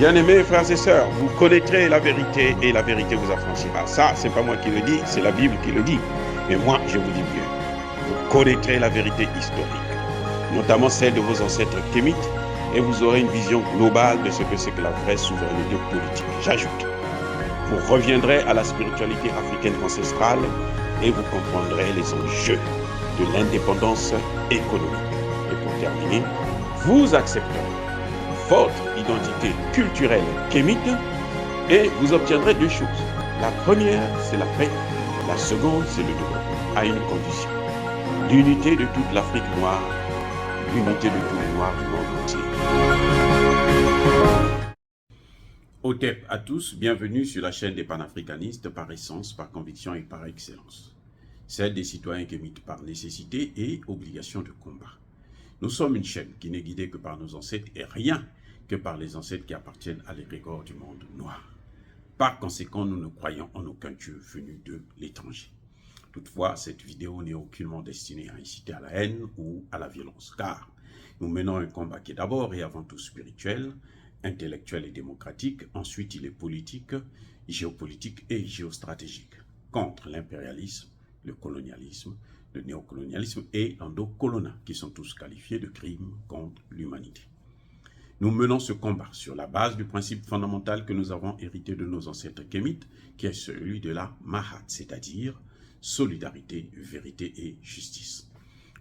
Bien-aimés frères et sœurs, vous connaîtrez la vérité et la vérité vous affranchira. Ça, c'est pas moi qui le dis, c'est la Bible qui le dit. Mais moi, je vous dis mieux. Vous connaîtrez la vérité historique, notamment celle de vos ancêtres kémites, et vous aurez une vision globale de ce que c'est que la vraie souveraineté politique. J'ajoute, vous reviendrez à la spiritualité africaine ancestrale et vous comprendrez les enjeux de l'indépendance économique. Et pour terminer, vous accepterez votre identité culturelle kémite et vous obtiendrez deux choses. La première, c'est la paix. La seconde, c'est le développement, à une condition. L'unité de toute l'Afrique noire, l'unité de tous les Noirs du monde entier. Otep à tous, bienvenue sur la chaîne des panafricanistes par essence, par conviction et par excellence. Celle des citoyens kémites par nécessité et obligation de combat. Nous sommes une chaîne qui n'est guidée que par nos ancêtres et rien que par les ancêtres qui appartiennent à l'égrégore du monde noir. Par conséquent, nous ne croyons en aucun Dieu venu de l'étranger. Toutefois, cette vidéo n'est aucunement destinée à inciter à la haine ou à la violence, car nous menons un combat qui est d'abord et avant tout spirituel, intellectuel et démocratique, ensuite il est politique, géopolitique et géostratégique, contre l'impérialisme, le colonialisme, le néocolonialisme et l'endocolonat, qui sont tous qualifiés de crimes contre l'humanité. Nous menons ce combat sur la base du principe fondamental que nous avons hérité de nos ancêtres kémites, qui est celui de la Mahat, c'est-à-dire solidarité, vérité et justice.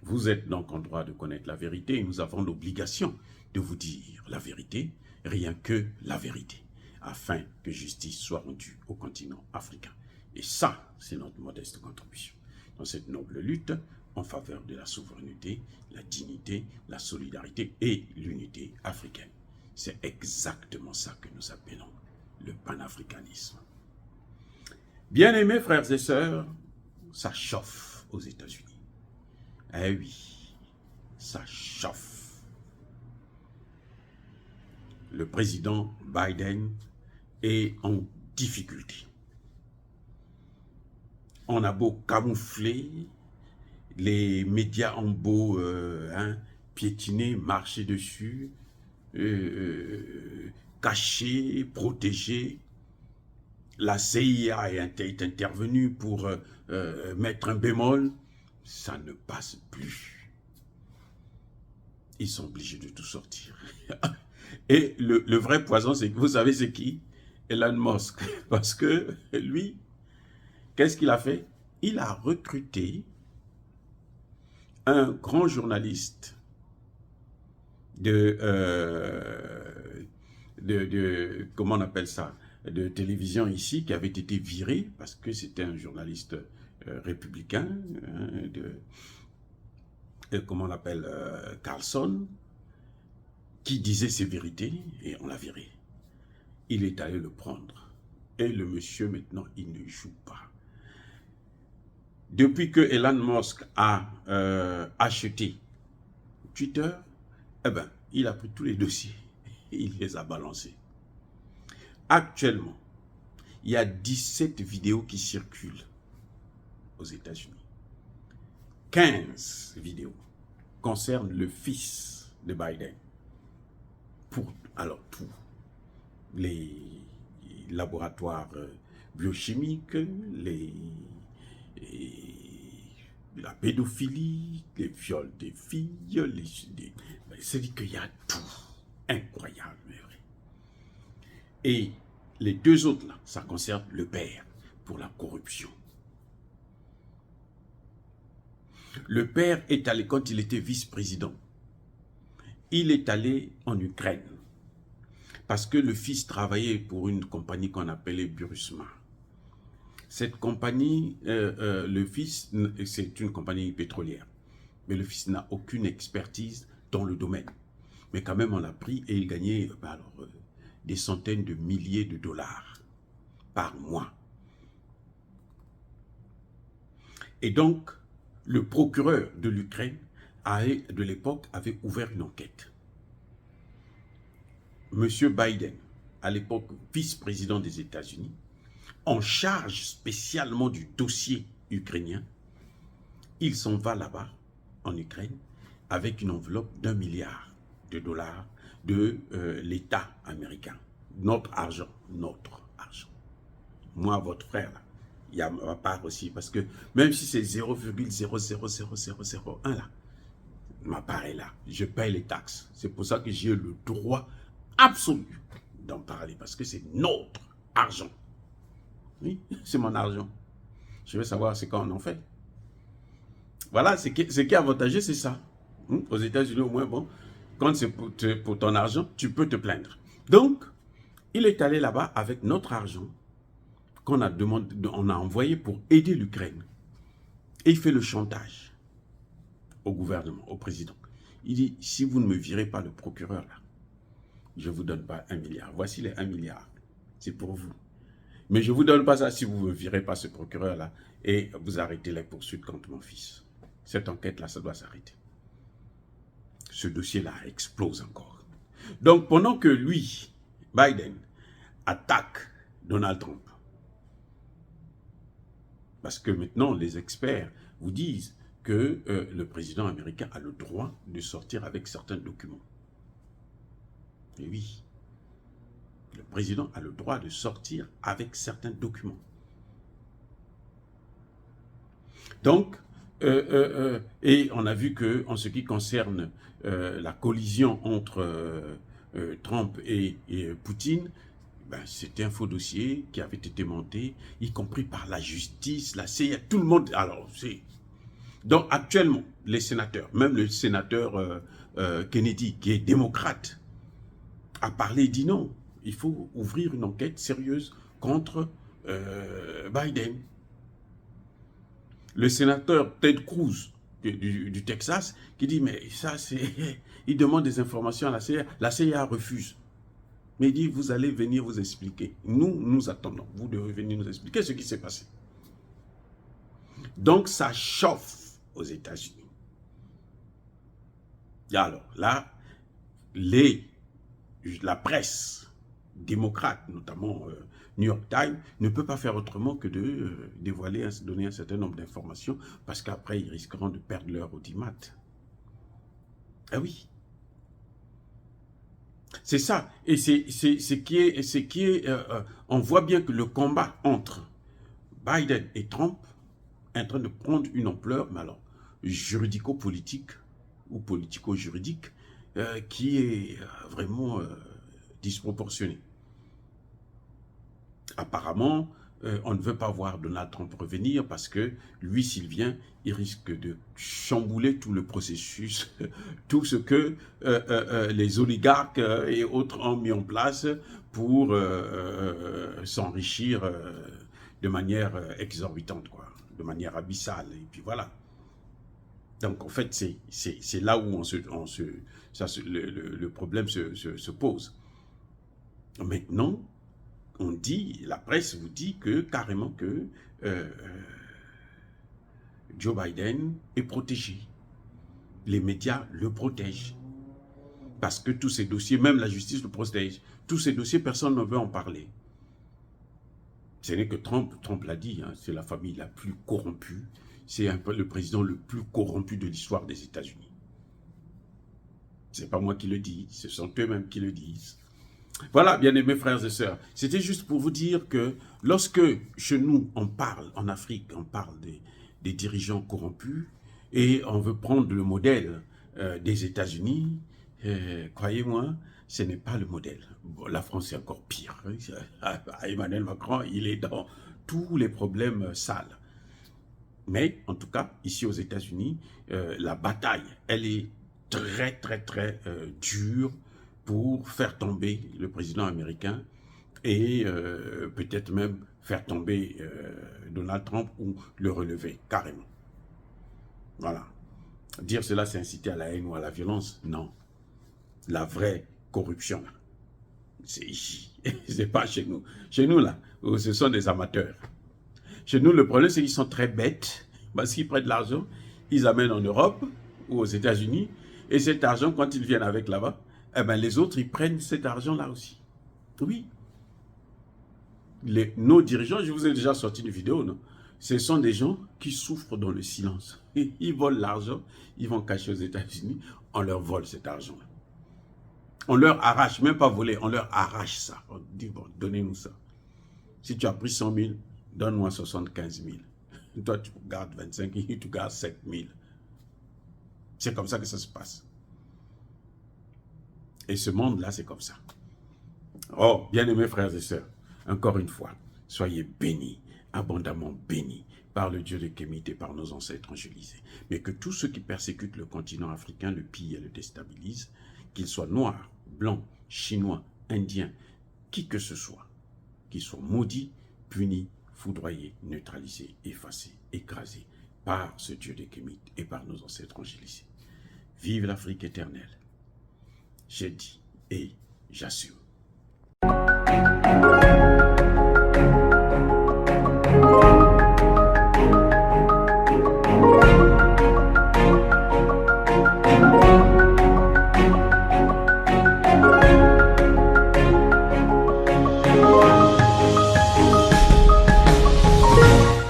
Vous êtes donc en droit de connaître la vérité et nous avons l'obligation de vous dire la vérité, rien que la vérité, afin que justice soit rendue au continent africain. Et ça, c'est notre modeste contribution dans cette noble lutte en faveur de la souveraineté, la dignité, la solidarité et l'unité africaine. C'est exactement ça que nous appelons le panafricanisme. Bien-aimés frères et sœurs, ça chauffe aux États-Unis. Eh oui, ça chauffe. Le président Biden est en difficulté. On a beau camoufler, les médias ont beau piétiner, marcher dessus, cacher, protéger. La CIA est intervenue pour mettre un bémol. Ça ne passe plus. Ils sont obligés de tout sortir. Et le vrai poison, c'est que vous savez c'est qui? Elon Musk. Parce que lui, qu'est-ce qu'il a fait? Il a recruté un grand journaliste comment on appelle ça, de télévision ici, qui avait été viré parce que c'était un journaliste républicain, comment on l'appelle, Carlson, qui disait ses vérités et on l'a viré. Il est allé le prendre et le monsieur maintenant il ne joue pas. Depuis que Elon Musk a acheté Twitter, eh ben, il a pris tous les dossiers et il les a balancés. Actuellement, il y a 17 vidéos qui circulent aux États-Unis. 15 vidéos concernent le fils de Biden. Alors, tous les laboratoires biochimiques, la pédophilie, les viols des filles, c'est-à-dire qu'il y a tout. Incroyable, mais vrai. Et les deux autres, là, ça concerne le père pour la corruption. Le père est allé, quand il était vice-président, il est allé en Ukraine parce que le fils travaillait pour une compagnie qu'on appelait Burisma. Cette compagnie, le fils, c'est une compagnie pétrolière, mais le fils n'a aucune expertise dans le domaine. Mais quand même, on l'a pris et il gagnait des centaines de milliers de dollars par mois. Et donc, le procureur de l'Ukraine, de l'époque, avait ouvert une enquête. Monsieur Biden, à l'époque vice-président des États-Unis, en charge spécialement du dossier ukrainien, il s'en va là-bas, en Ukraine, avec une enveloppe d'1 milliard de dollars de l'État américain. Notre argent, notre argent. Moi, votre frère, là, il y a ma part aussi, parce que même si c'est 0,0000001 là, ma part est là. Je paye les taxes. C'est pour ça que j'ai le droit absolu d'en parler, parce que c'est notre argent. Oui, c'est mon argent. Je veux savoir c'est quoi on en fait. Voilà, ce qui est avantageux, c'est ça. Aux États-Unis, au moins, bon, quand c'est pour ton argent, tu peux te plaindre. Donc, il est allé là-bas avec notre argent qu'on a envoyé pour aider l'Ukraine. Et il fait le chantage au gouvernement, au président. Il dit, si vous ne me virez pas le procureur, là, je ne vous donne pas 1 milliard. Voici les 1 milliard. C'est pour vous. Mais je ne vous donne pas ça si vous ne me virez pas ce procureur-là et vous arrêtez les poursuites contre mon fils. Cette enquête-là, ça doit s'arrêter. Ce dossier-là explose encore. Donc, pendant que lui, Biden, attaque Donald Trump, parce que maintenant, les experts vous disent que le président américain a le droit de sortir avec certains documents. Et oui, le président a le droit de sortir avec certains documents. Donc, et on a vu que en ce qui concerne la collision entre Trump et Poutine, ben, c'était un faux dossier qui avait été monté, y compris par la justice, la CIA, tout le monde. Alors, donc actuellement, les sénateurs, même le sénateur Kennedy, qui est démocrate, a parlé et dit non, il faut ouvrir une enquête sérieuse contre Biden. Le sénateur Ted Cruz du Texas qui dit mais ça c'est... Il demande des informations à la CIA. La CIA refuse. Mais il dit vous allez venir vous expliquer. Nous attendons. Vous devez venir nous expliquer ce qui s'est passé. Donc ça chauffe aux États-Unis. Alors là, la presse démocrate, notamment New York Times, ne peut pas faire autrement que de dévoiler, donner un certain nombre d'informations, parce qu'après, ils risqueront de perdre leur audimat. Ah oui. C'est ça. Et on voit bien que le combat entre Biden et Trump est en train de prendre une ampleur, mais alors, juridico-politique ou politico-juridique, qui est vraiment disproportionnée. Apparemment, on ne veut pas voir Donald Trump revenir parce que lui, s'il vient, il risque de chambouler tout le processus, tout ce que les oligarques et autres ont mis en place pour s'enrichir de manière exorbitante, quoi, de manière abyssale. Et puis voilà. Donc en fait, c'est là où le problème se pose. Maintenant, on dit, la presse vous dit que carrément que Joe Biden est protégé. Les médias le protègent. Parce que tous ces dossiers, même la justice le protège. Tous ces dossiers, personne ne veut en parler. Ce n'est que Trump l'a dit, hein, c'est la famille la plus corrompue. C'est un peu le président le plus corrompu de l'histoire des États-Unis. Ce n'est pas moi qui le dis, ce sont eux-mêmes qui le disent. Voilà, bien-aimés frères et sœurs, c'était juste pour vous dire que lorsque chez nous, on parle, en Afrique, on parle des dirigeants corrompus et on veut prendre le modèle des États-Unis, croyez-moi, ce n'est pas le modèle. Bon, la France est encore pire. Emmanuel Macron, il est dans tous les problèmes sales. Mais en tout cas, ici aux États-Unis, la bataille, elle est très, très, très dure pour faire tomber le président américain et peut-être même faire tomber Donald Trump ou le relever carrément. Voilà. Dire cela, c'est inciter à la haine ou à la violence? Non. La vraie corruption, c'est ici. C'est pas chez nous. Chez nous, là, ce sont des amateurs. Chez nous, le problème, c'est qu'ils sont très bêtes parce qu'ils prennent de l'argent, ils amènent en Europe ou aux États-Unis et cet argent, quand ils viennent avec là-bas, eh ben, les autres, ils prennent cet argent-là aussi. Oui. Nos dirigeants, je vous ai déjà sorti une vidéo, non? Ce sont des gens qui souffrent dans le silence. Ils volent l'argent, ils vont cacher aux États-Unis, on leur vole cet argent. On leur arrache, même pas voler, on leur arrache ça. On dit, bon, donnez-nous ça. Si tu as pris 100 000, donne-moi 75 000. Toi, tu gardes 25 000, tu gardes 7 000. C'est comme ça que ça se passe. Et ce monde-là, c'est comme ça. Oh, bien-aimés frères et sœurs, encore une fois, soyez bénis, abondamment bénis, par le Dieu de Kémite et par nos ancêtres angélisés. Mais que tous ceux qui persécutent le continent africain le pillent et le déstabilisent, qu'ils soient noirs, blancs, chinois, indiens, qui que ce soit, qu'ils soient maudits, punis, foudroyés, neutralisés, effacés, écrasés par ce Dieu de Kémite et par nos ancêtres angélisés. Vive l'Afrique éternelle. J'ai dit et j'assume.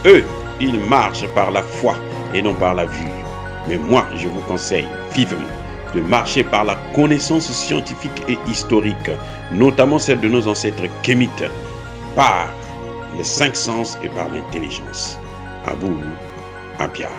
Eux, ils marchent par la foi et non par la vue. Mais moi, je vous conseille vivement de marcher par la connaissance scientifique et historique, notamment celle de nos ancêtres kémites, par les 5 sens et par l'intelligence. Abou Abia.